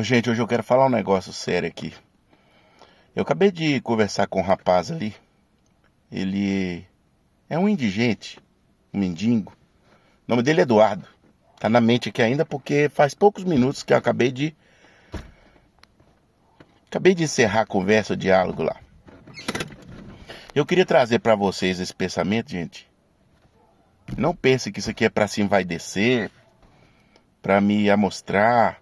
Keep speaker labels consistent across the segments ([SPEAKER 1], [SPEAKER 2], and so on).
[SPEAKER 1] Gente, hoje eu quero falar um negócio sério aqui. Eu acabei de conversar com um rapaz ali. Ele é um indigente, um mendigo. O nome dele é Eduardo. Tá na mente aqui ainda porque faz poucos minutos que eu acabei de encerrar a conversa, o diálogo lá. Eu queria trazer para vocês esse pensamento, gente. Não pense que isso aqui é para se envaidecer, para me amostrar,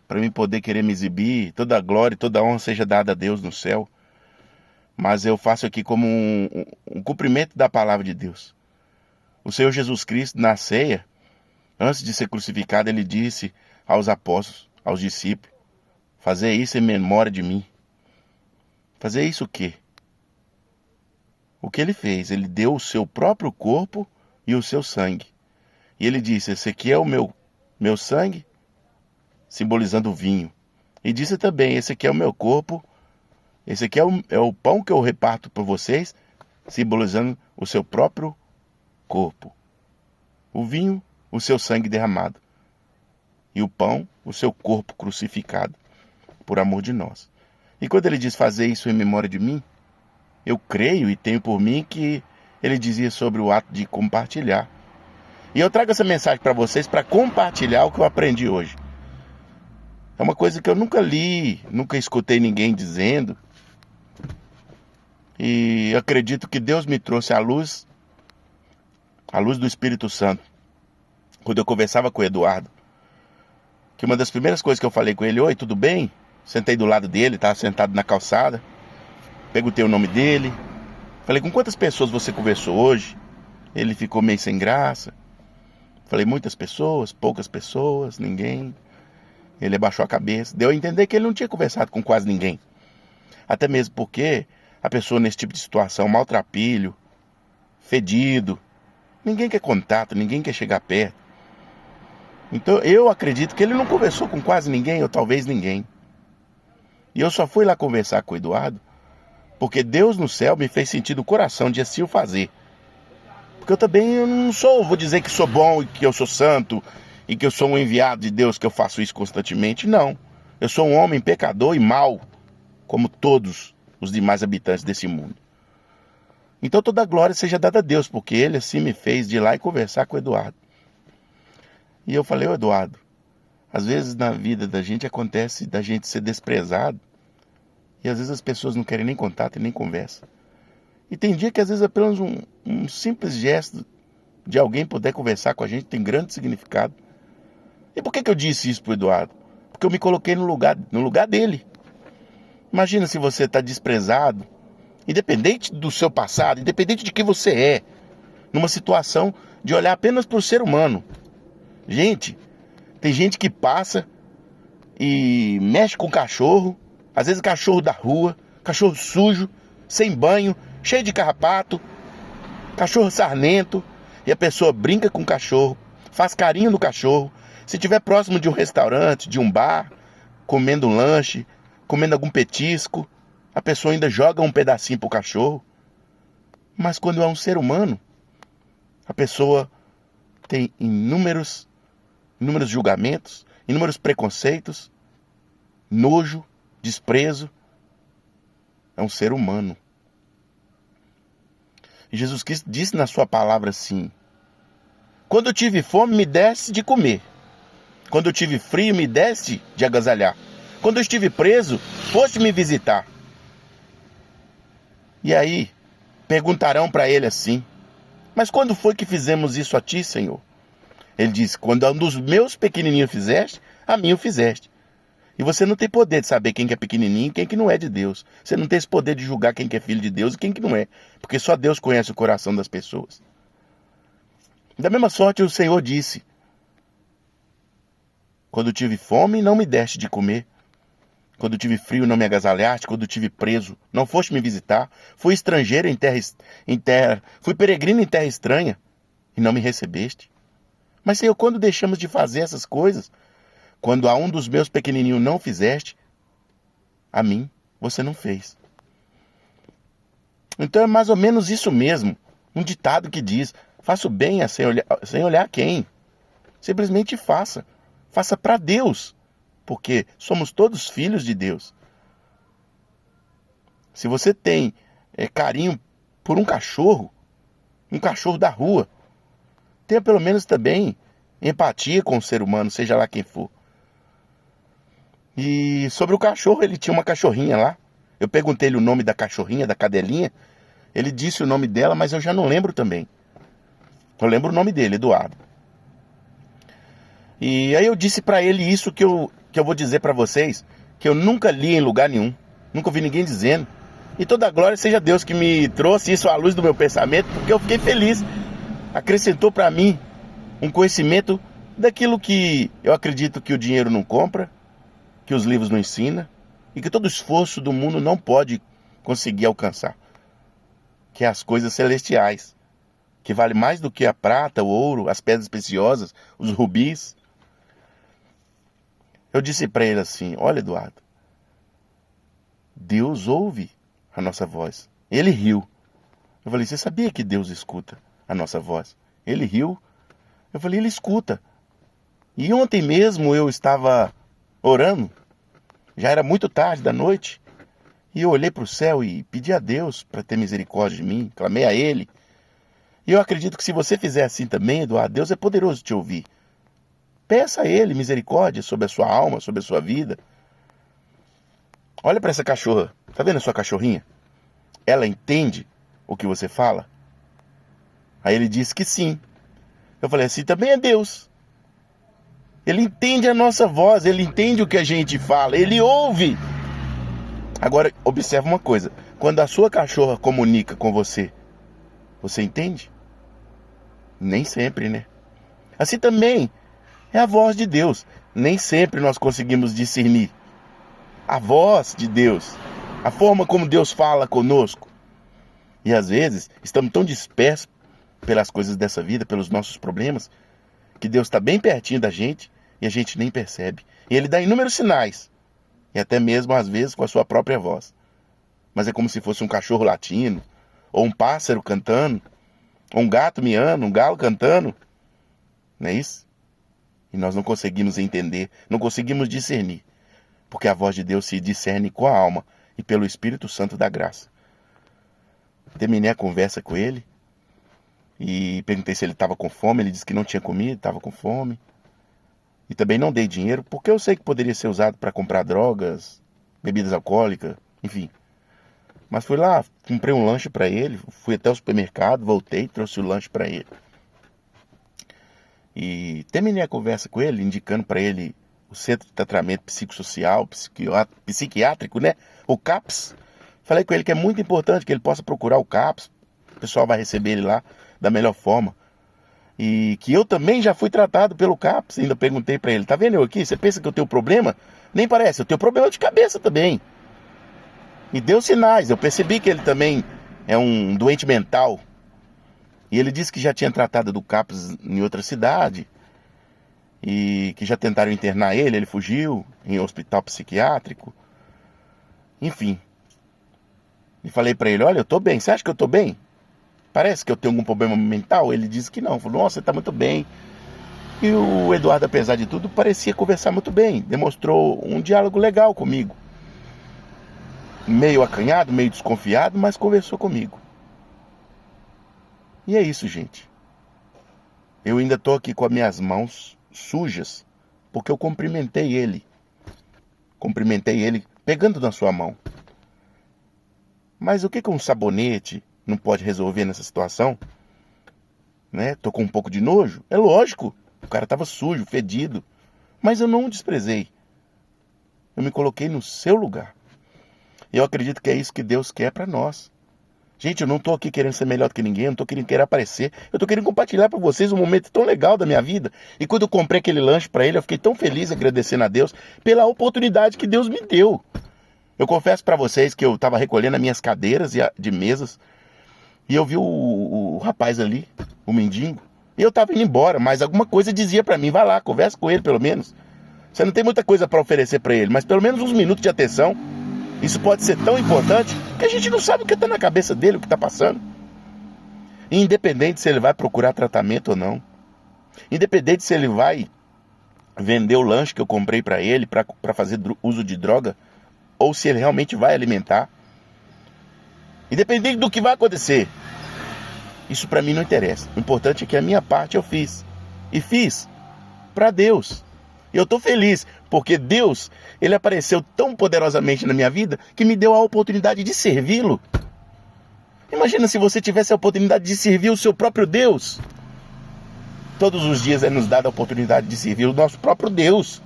[SPEAKER 1] para mim poder querer me exibir. Toda a glória e toda a honra seja dada a Deus no céu. Mas eu faço aqui como um cumprimento da palavra de Deus. O Senhor Jesus Cristo, na ceia, antes de ser crucificado, ele disse aos apóstolos, aos discípulos: fazer isso em memória de mim. Fazer isso o quê? O que ele fez? Ele deu o seu próprio corpo e o seu sangue. E ele disse: esse aqui é o meu sangue, simbolizando o vinho. E disse também: esse aqui é o meu corpo, esse aqui é o pão que eu reparto por vocês, simbolizando o seu próprio corpo. O vinho, o seu sangue derramado. E o pão, o seu corpo crucificado, por amor de nós. E quando ele diz fazer isso em memória de mim, eu creio e tenho por mim que ele dizia sobre o ato de compartilhar. E eu trago essa mensagem para vocês para compartilhar o que eu aprendi hoje. É uma coisa que eu nunca li, nunca escutei ninguém dizendo. E acredito que Deus me trouxe a luz do Espírito Santo, quando eu conversava com o Eduardo. Que uma das primeiras coisas que eu falei com ele: oi, tudo bem? Sentei do lado dele, estava sentado na calçada. Perguntei o nome dele. Falei: com quantas pessoas você conversou hoje? Ele ficou meio sem graça. Falei: muitas pessoas, poucas pessoas, ninguém. Ele abaixou a cabeça. Deu a entender que ele não tinha conversado com quase ninguém. Até mesmo porque a pessoa nesse tipo de situação, maltrapilho, fedido, ninguém quer contato, ninguém quer chegar perto. Então eu acredito que ele não conversou com quase ninguém, ou talvez ninguém. E eu só fui lá conversar com o Eduardo porque Deus no céu me fez sentir do coração de assim o fazer. Porque eu não sou, vou dizer que sou bom e que eu sou santo e que eu sou um enviado de Deus, que eu faço isso constantemente. Não. Eu sou um homem pecador e mau, como todos os demais habitantes desse mundo. Então toda a glória seja dada a Deus, porque ele assim me fez de ir lá e conversar com o Eduardo. E eu falei: ô Eduardo, às vezes na vida da gente acontece da gente ser desprezado, e às vezes as pessoas não querem nem contato e nem conversa. E tem dia que às vezes apenas um simples gesto de alguém poder conversar com a gente tem grande significado. E por que eu disse isso pro Eduardo? Porque eu me coloquei no lugar dele. Imagina se você está desprezado, independente do seu passado, independente de quem você é, numa situação de olhar apenas para o ser humano. Gente, tem gente que passa e mexe com cachorro, às vezes cachorro da rua, cachorro sujo, sem banho, cheio de carrapato, cachorro sarnento, e a pessoa brinca com o cachorro, faz carinho no cachorro. Se estiver próximo de um restaurante, de um bar, comendo um lanche, comendo algum petisco, a pessoa ainda joga um pedacinho pro cachorro. Mas quando é um ser humano, a pessoa tem inúmeros julgamentos, inúmeros preconceitos, nojo, desprezo. É um ser humano. E Jesus Cristo disse na sua palavra assim: quando eu tive fome, me deste de comer. Quando eu tive frio, me deste de agasalhar. Quando eu estive preso, foste me visitar. E aí, perguntarão para ele assim: mas quando foi que fizemos isso a ti, Senhor? Ele diz: quando um dos meus pequenininhos fizeste, a mim o fizeste. E você não tem poder de saber quem que é pequenininho e quem que não é de Deus. Você não tem esse poder de julgar quem que é filho de Deus e quem que não é. Porque só Deus conhece o coração das pessoas. Da mesma sorte, o Senhor disse: quando tive fome, não me deste de comer. Quando tive frio, não me agasalhaste. Quando tive preso, não foste me visitar. Fui estrangeiro fui peregrino em terra estranha e não me recebeste. Mas, Senhor, quando deixamos de fazer essas coisas, quando a um dos meus pequenininhos não fizeste, a mim você não fez. Então é mais ou menos isso mesmo. Um ditado que diz: faça o bem sem olhar quem. Simplesmente faça. Faça para Deus. porque somos todos filhos de Deus. Se você tem carinho por um cachorro da rua, tenha pelo menos também empatia com o ser humano, seja lá quem for. E sobre o cachorro, ele tinha uma cachorrinha lá. Eu perguntei-lhe o nome da cachorrinha, da cadelinha. Ele disse o nome dela, mas eu já não lembro também. Eu lembro o nome dele, Eduardo. E aí eu disse pra ele isso que eu vou dizer pra vocês, que eu nunca li em lugar nenhum. Nunca ouvi ninguém dizendo. E toda a glória seja Deus que me trouxe isso à luz do meu pensamento, porque eu fiquei feliz. Acrescentou pra mim um conhecimento daquilo que eu acredito que o dinheiro não compra, que os livros não ensinam, e que todo esforço do mundo não pode conseguir alcançar. Que é as coisas celestiais, que vale mais do que a prata, o ouro, as pedras preciosas, os rubis. Eu disse para ele assim: olha, Eduardo, Deus ouve a nossa voz. Ele riu. Eu falei: você sabia que Deus escuta a nossa voz? Ele riu. Eu falei: ele escuta. E ontem mesmo eu estava orando, já era muito tarde da noite, e eu olhei para o céu e pedi a Deus para ter misericórdia de mim, clamei a Ele. E eu acredito que se você fizer assim também, Eduardo, Deus é poderoso te ouvir. Peça a Ele misericórdia sobre a sua alma, sobre a sua vida. Olha para essa cachorra, tá vendo a sua cachorrinha? Ela entende o que você fala? Aí ele disse que sim. Eu falei: assim também é Deus. Ele entende a nossa voz, Ele entende o que a gente fala, Ele ouve. Agora, observa uma coisa. Quando a sua cachorra comunica com você, você entende? Nem sempre, né? Assim também é a voz de Deus. Nem sempre nós conseguimos discernir a voz de Deus, a forma como Deus fala conosco. E às vezes estamos tão dispersos pelas coisas dessa vida, pelos nossos problemas, que Deus está bem pertinho da gente e a gente nem percebe. E Ele dá inúmeros sinais, e até mesmo às vezes com a sua própria voz. Mas é como se fosse um cachorro latindo, ou um pássaro cantando, ou um gato miando, um galo cantando. Não é isso? E nós não conseguimos entender, não conseguimos discernir, porque a voz de Deus se discerne com a alma e pelo Espírito Santo da graça. Terminei a conversa com ele e perguntei se ele estava com fome. Ele disse que não tinha comido, estava com fome. E também não dei dinheiro, porque eu sei que poderia ser usado para comprar drogas, bebidas alcoólicas, enfim. Mas fui lá, comprei um lanche para ele, fui até o supermercado, voltei, trouxe o lanche para ele. E terminei a conversa com ele, indicando para ele o Centro de Tratamento Psicossocial, Psiquiátrico, né? O CAPS. Falei com ele que é muito importante que ele possa procurar o CAPS. O pessoal vai receber ele lá da melhor forma. E que eu também já fui tratado pelo CAPS. Ainda perguntei para ele: tá vendo eu aqui? Você pensa que eu tenho problema? Nem parece, eu tenho problema de cabeça também. E deu sinais, eu percebi que ele também é um doente mental. E ele disse que já tinha tratado do CAPS em outra cidade, e que já tentaram internar ele, ele fugiu em hospital psiquiátrico. Enfim. E falei pra ele: olha, eu tô bem, você acha que eu tô bem? Parece que eu tenho algum problema mental? Ele disse que não, falou: nossa, você tá muito bem. E o Eduardo, apesar de tudo, parecia conversar muito bem, demonstrou um diálogo legal comigo. Meio acanhado, meio desconfiado, mas conversou comigo. E é isso, gente. Eu ainda tô aqui com as minhas mãos sujas, porque eu cumprimentei ele. Cumprimentei ele pegando na sua mão. Mas o que um sabonete não pode resolver nessa situação? Né? Tô com um pouco de nojo? É lógico, o cara estava sujo, fedido. Mas eu não o desprezei. Eu me coloquei no seu lugar. Eu acredito que é isso que Deus quer para nós. Gente, eu não tô aqui querendo ser melhor do que ninguém, eu não tô querendo aparecer. Eu tô querendo compartilhar para vocês um momento tão legal da minha vida. E quando eu comprei aquele lanche para ele, eu fiquei tão feliz agradecendo a Deus pela oportunidade que Deus me deu. Eu confesso para vocês que eu estava recolhendo as minhas cadeiras de mesas e eu vi o rapaz ali, o mendigo, e eu estava indo embora, mas alguma coisa dizia para mim: vai lá, conversa com ele pelo menos. Você não tem muita coisa para oferecer para ele, mas pelo menos uns minutos de atenção. Isso pode ser tão importante que a gente não sabe o que está na cabeça dele, o que está passando. Independente se ele vai procurar tratamento ou não. Independente se ele vai vender o lanche que eu comprei para ele, para fazer uso de droga, ou se ele realmente vai alimentar. Independente do que vai acontecer, isso para mim não interessa. O importante é que a minha parte eu fiz. E fiz para Deus. E eu estou feliz, porque Deus, Ele apareceu tão poderosamente na minha vida, que me deu a oportunidade de servi-lo. Imagina se você tivesse a oportunidade de servir o seu próprio Deus. Todos os dias é nos dada a oportunidade de servir o nosso próprio Deus.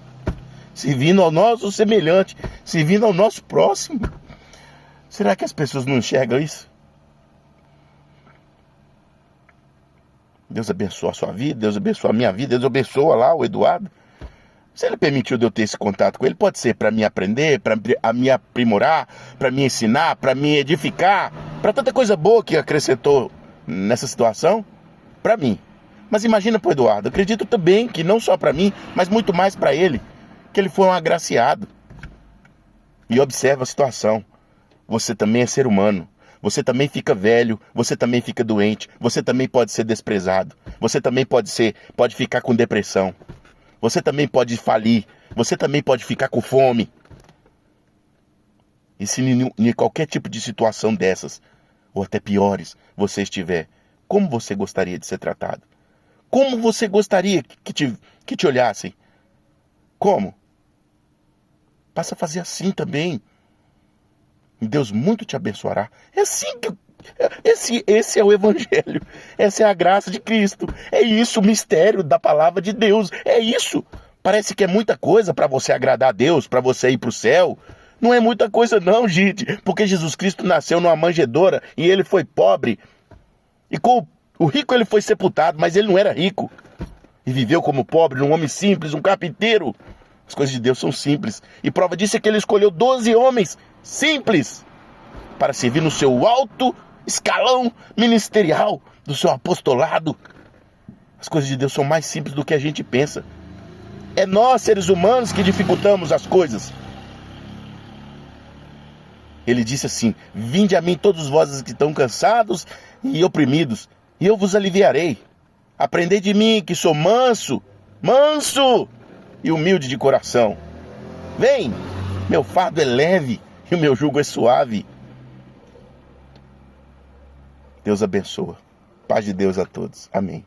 [SPEAKER 1] Servindo ao nosso semelhante, servindo ao nosso próximo. Será que as pessoas não enxergam isso? Deus abençoa a sua vida, Deus abençoa a minha vida, Deus abençoa lá o Eduardo. Se Ele permitiu de eu ter esse contato com ele, pode ser para me aprender, para me aprimorar, para me ensinar, para me edificar, para tanta coisa boa que acrescentou nessa situação, para mim. Mas imagina para o Eduardo, acredito também que não só para mim, mas muito mais para ele, que ele foi um agraciado. E observa a situação, você também é ser humano, você também fica velho, você também fica doente, você também pode ser desprezado, você também pode ficar com depressão, você também pode falir, você também pode ficar com fome. E se em qualquer tipo de situação dessas, ou até piores, você estiver, como você gostaria de ser tratado? Como você gostaria que te olhassem? Como? Passa a fazer assim também. E Deus muito te abençoará. É assim que... Esse é o Evangelho. Essa é a graça de Cristo. É isso o mistério da palavra de Deus. É isso. Parece que é muita coisa para você agradar a Deus, para você ir para o céu. Não é muita coisa não, gente. Porque Jesus Cristo nasceu numa manjedoura e ele foi pobre. E com o rico ele foi sepultado, mas ele não era rico. E viveu como pobre, um homem simples, um carpinteiro. As coisas de Deus são simples. E prova disso é que ele escolheu 12 homens simples para servir no seu alto escalão ministerial, do seu apostolado. As coisas de Deus são mais simples do que a gente pensa. É nós, seres humanos, que dificultamos as coisas. Ele disse assim: vinde a mim todos vós que estão cansados e oprimidos, e eu vos aliviarei. Aprendei de mim, que sou manso e humilde de coração. Vem, meu fardo é leve e o meu jugo é suave. Deus abençoa. Paz de Deus a todos. Amém.